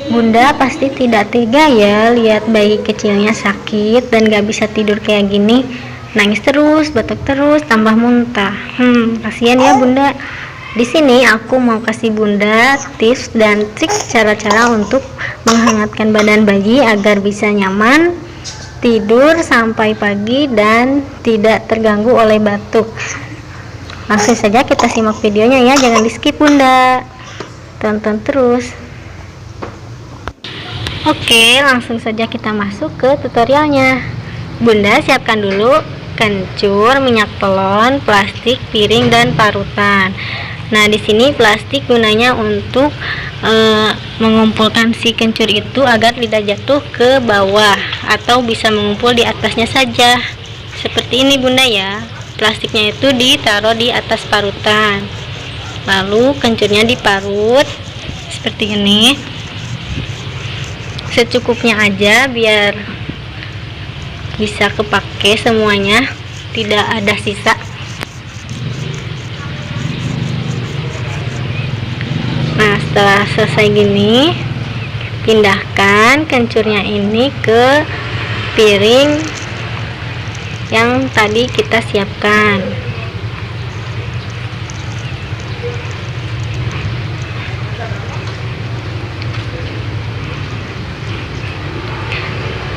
Bunda pasti tidak tega ya lihat bayi kecilnya sakit dan gak bisa tidur kayak gini. Nangis terus, batuk terus, tambah muntah. Kasihan ya Bunda. Di sini aku mau kasih Bunda tips dan trik cara-cara untuk menghangatkan badan bayi agar bisa nyaman tidur sampai pagi dan tidak terganggu oleh batuk. Langsung saja kita simak videonya ya, jangan di skip Bunda. Tonton terus. Oke, langsung saja kita masuk ke tutorialnya. Bunda siapkan dulu kencur, minyak telon, plastik, piring, dan parutan. Nah, di sini plastik gunanya untuk mengumpulkan si kencur itu agar tidak jatuh ke bawah atau bisa mengumpul di atasnya saja. Seperti ini Bunda ya. Plastiknya itu ditaruh di atas parutan. Lalu kencurnya diparut seperti ini. Secukupnya aja biar bisa kepake semuanya, tidak ada sisa. Nah, setelah selesai gini, pindahkan kencurnya ini ke piring yang tadi kita siapkan.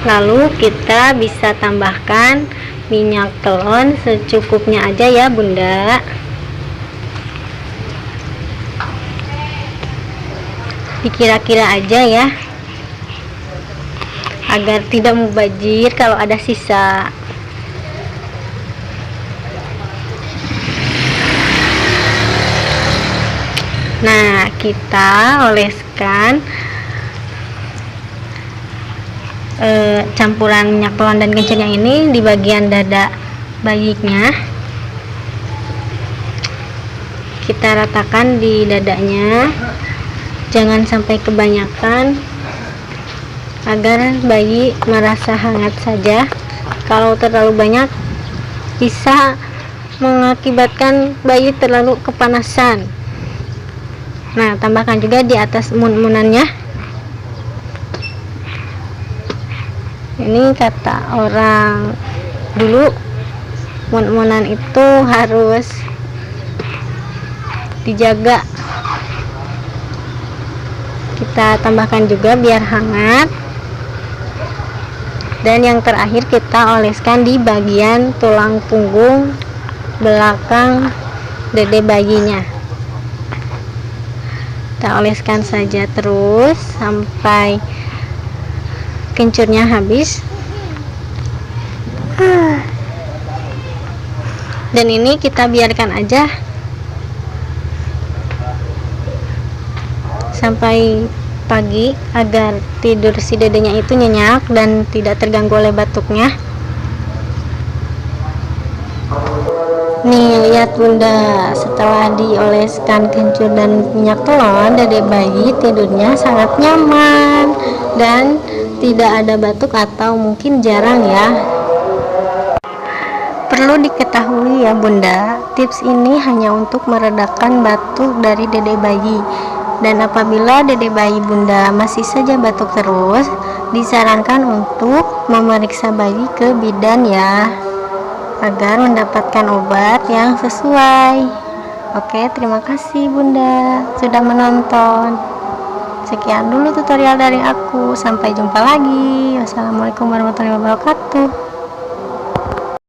Lalu kita bisa tambahkan minyak telon secukupnya aja ya Bunda. Dikira-kira aja ya, agar tidak mubazir kalau ada sisa. Nah, kita oleskan campuran minyak telon dan kencurnya ini di bagian dada bayinya. Kita ratakan di dadanya, jangan sampai kebanyakan agar bayi merasa hangat saja. Kalau terlalu banyak bisa mengakibatkan bayi terlalu kepanasan. Nah, tambahkan juga di atas mun-munannya. Ini kata orang dulu, mun-munan itu harus dijaga. Kita tambahkan juga biar hangat. Dan yang terakhir kita oleskan di bagian tulang punggung belakang dede bayinya. Kita oleskan saja terus sampai kencurnya habis. Dan ini kita biarkan aja sampai pagi agar tidur si dedenya itu nyenyak dan tidak terganggu oleh batuknya. Nih, lihat Bunda, setelah dioleskan kencur dan minyak telon, dede bayi tidurnya sangat nyaman dan tidak ada batuk atau mungkin jarang ya. Perlu diketahui ya Bunda, tips ini hanya untuk meredakan batuk dari dede bayi. Dan apabila dede bayi Bunda masih saja batuk terus, disarankan untuk memeriksa bayi ke bidan ya, agar mendapatkan obat yang sesuai. Oke, terima kasih Bunda sudah menonton. Sekian dulu tutorial dari aku. Sampai jumpa lagi. Wassalamualaikum warahmatullahi wabarakatuh.